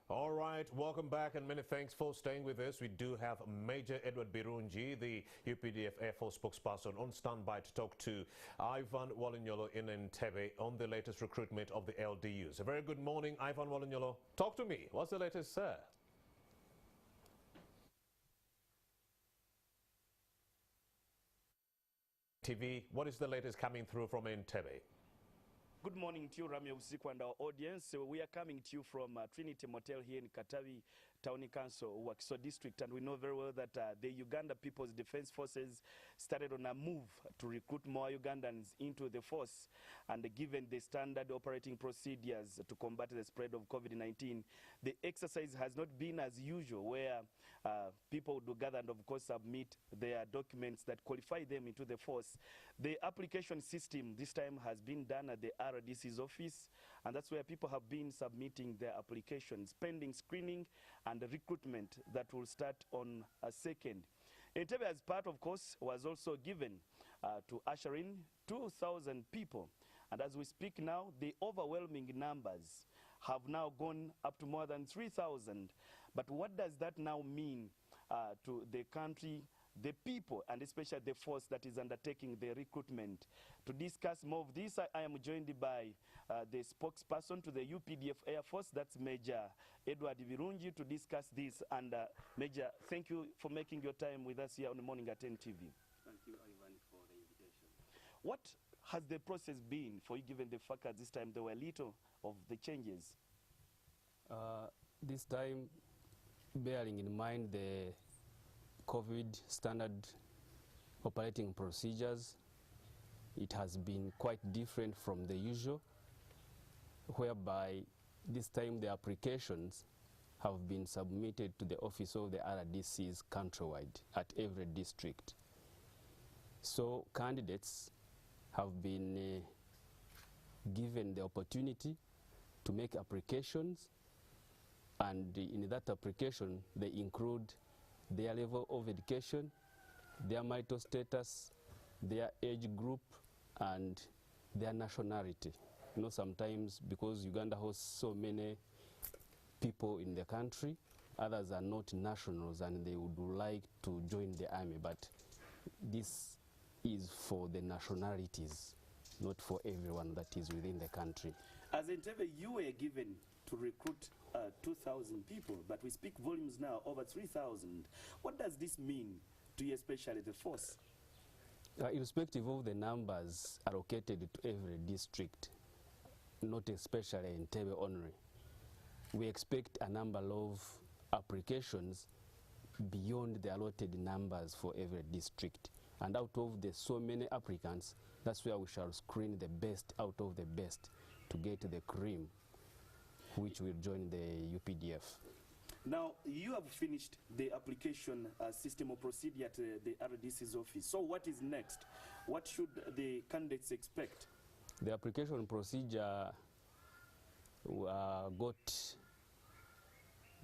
All right, welcome back and many thanks for staying with us. We do have Major Edward Birungi, the UPDF Air Force spokesperson, on standby to talk to Ivan Walinyolo in Entebbe on the latest recruitment of the LDUs. A very good morning, Ivan Walinyolo. Talk to me. What's the latest, sir? TV, what is the latest coming through from Entebbe? Good morning to you, Ramya Usiku, and our audience. We are coming to you from Trinity Motel here in Katavi Town Council, Wakiso District, and we know very well that the Uganda People's Defense Forces started on a move to recruit more Ugandans into the force, and given the standard operating procedures to combat the spread of COVID-19, the exercise has not been as usual, where people would gather and of course submit their documents that qualify them into the force. The application system this time has been done at the RDC's office, and that's where people have been submitting their applications, pending screening and recruitment that will start on a 2nd. Entebbe, as part, of course, was also given to usher in 2,000 people. And as we speak now, the overwhelming numbers have now gone up to more than 3,000. But what does that now mean to the country, the people, and especially the force that is undertaking the recruitment? To discuss more of this, I am joined by the spokesperson to the UPDF Air Force, that's Major Edward Birungi, to discuss this. And Major, thank you for making your time with us here on the Morning at 10 TV. Thank you, Ivan, for the invitation. What has the process been for you, given the fact that this time there were little of the changes? This time, bearing in mind the COVID standard operating procedures, it has been quite different from the usual, whereby this time the applications have been submitted to the office of the RDCs countrywide at every district. So candidates have been given the opportunity to make applications, and in that application they include their level of education, their marital status, their age group, and their nationality. You know, sometimes because Uganda hosts so many people in the country, others are not nationals and they would like to join the army, but this is for the nationalities, not for everyone that is within the country. As Entebbe, you were given to recruit 2,000 people, but we speak volumes now over 3,000. What does this mean to you, especially the force? Irrespective of the numbers allocated to every district, not especially in Entebbe only, we expect a number of applications beyond the allotted numbers for every district. And out of the so many applicants, that's where we shall screen the best out of the best to get the cream, which will join the UPDF. Now, you have finished the application system or procedure at the RDC's office. So what is next? What should the candidates expect? The application procedure got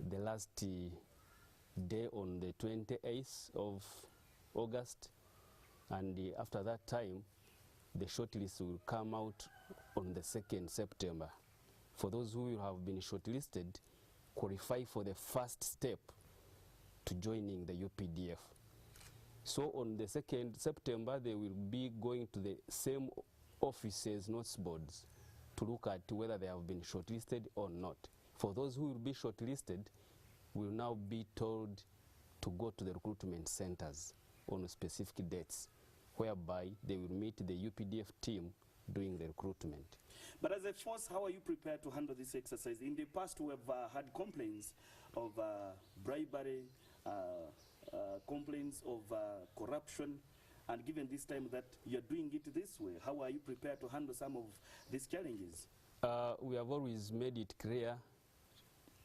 the last day on the 28th of August, and after that time, the shortlist will come out on the 2nd September. For those who have been shortlisted, qualify for the first step to joining the UPDF. So on the 2nd September, they will be going to the same offices, notes boards, to look at whether they have been shortlisted or not. For those who will be shortlisted, will now be told to go to the recruitment centers on specific dates, whereby they will meet the UPDF team doing the recruitment. But as a force, how are you prepared to handle this exercise? In the past, we have had complaints of bribery, complaints of corruption, and given this time that you're doing it this way, how are you prepared to handle some of these challenges? We have always made it clear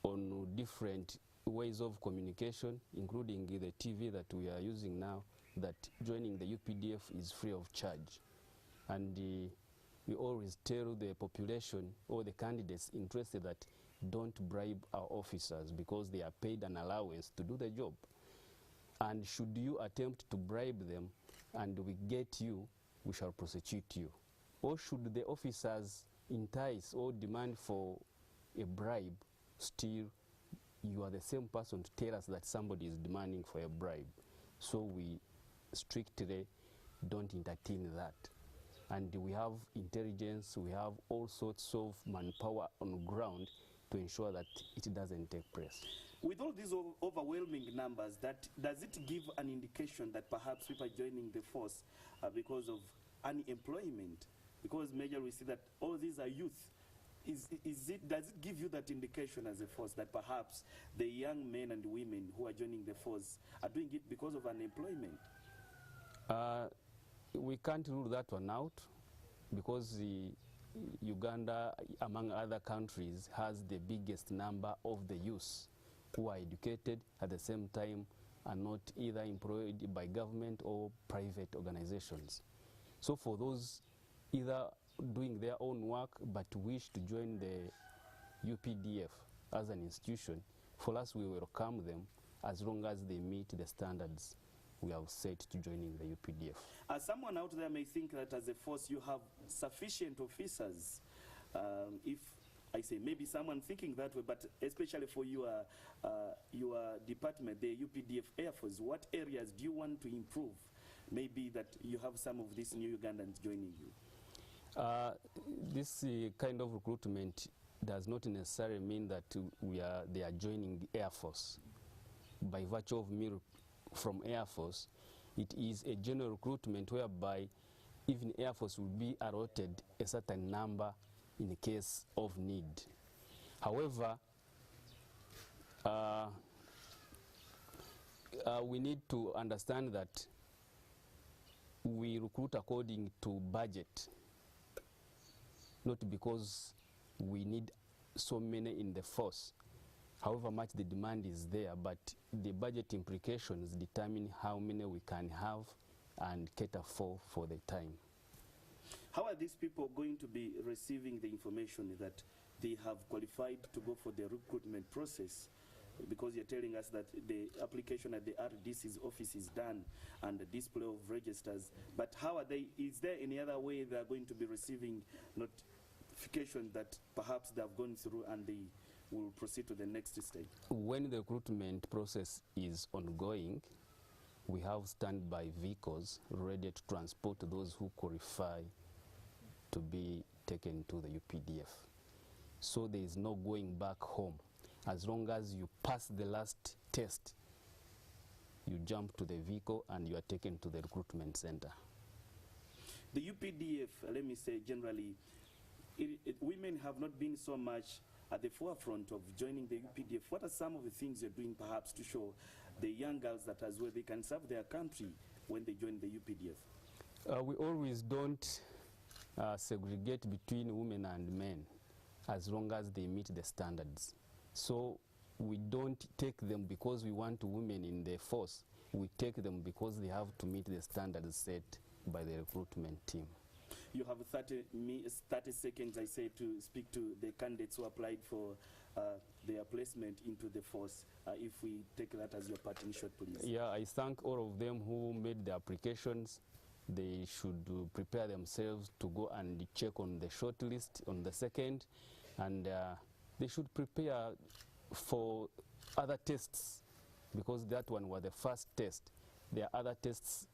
on different ways of communication, including the TV that we are using now, that joining the UPDF is free of charge. And we always tell the population or the candidates interested that don't bribe our officers because they are paid an allowance to do the job. And should you attempt to bribe them and we get you, we shall prosecute you. Or should the officers entice or demand for a bribe, still you are the same person to tell us that somebody is demanding for a bribe. So we strictly don't entertain that. And we have intelligence, we have all sorts of manpower on ground to ensure that it doesn't take place. With all these overwhelming numbers, does it give an indication that perhaps people are joining the force because of unemployment? Because major we see that all these are youth. Does it give you that indication as a force that perhaps the young men and women who are joining the force are doing it because of unemployment? We can't rule that one out, because Uganda, among other countries, has the biggest number of the youth who are educated at the same time are not either employed by government or private organizations. So for those either doing their own work but wish to join the UPDF as an institution, for us we welcome them as long as they meet the standards we have set to joining the UPDF. As someone out there may think that as a force you have sufficient officers, if I say maybe someone thinking that way, but especially for your department, the UPDF Air Force, what areas do you want to improve? Maybe that you have some of these new Ugandans joining you. This kind of recruitment does not necessarily mean that they are joining the Air Force. By virtue of me from Air Force, it is a general recruitment whereby even Air Force will be allotted a certain number in the case of need. However, we need to understand that we recruit according to budget, not because we need so many in the force. However much the demand is there, but the budget implications determine how many we can have and cater for the time. How are these people going to be receiving the information that they have qualified to go for the recruitment process? Because you're telling us that the application at the RDC's office is done and the display of registers, but how are they, is there any other way they are going to be receiving notification that perhaps they have gone through and they will proceed to the next stage? When the recruitment process is ongoing, we have standby vehicles ready to transport those who qualify to be taken to the UPDF. So there is no going back home. As long as you pass the last test, you jump to the vehicle and you are taken to the recruitment center. The UPDF, let me say generally, women have not been so much at the forefront of joining the UPDF. What are some of the things you're doing perhaps to show the young girls that as well they can serve their country when they join the UPDF? We always don't segregate between women and men as long as they meet the standards. So we don't take them because we want women in the force. We take them because they have to meet the standards set by the recruitment team. You have 30 seconds, I say, to speak to the candidates who applied for their placement into the force. If we take that as your parting shot, please. Yeah, I thank all of them who made the applications. They should prepare themselves to go and check on the short list on the 2nd, and they should prepare for other tests, because that one was the first test. There are other tests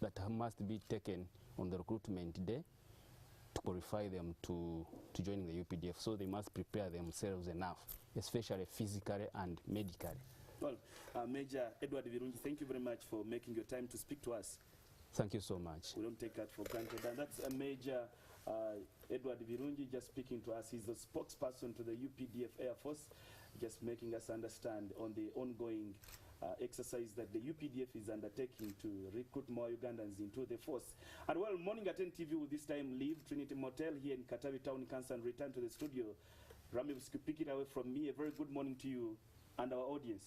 that must be taken on the recruitment day to qualify them to join the UPDF. So they must prepare themselves enough, especially physically and medically. Well, Major Edward Virungi, thank you very much for making your time to speak to us. Thank you so much. We don't take that for granted. And that's Major Edward Virungi just speaking to us. He's the spokesperson to the UPDF Air Force, just making us understand on the ongoing exercise that the UPDF is undertaking to recruit more Ugandans into the force. And well, Morning at 10 TV will this time leave Trinity Motel here in Katavi Town Council and return to the studio. Rami, pick it away from me. A very good morning to you and our audience.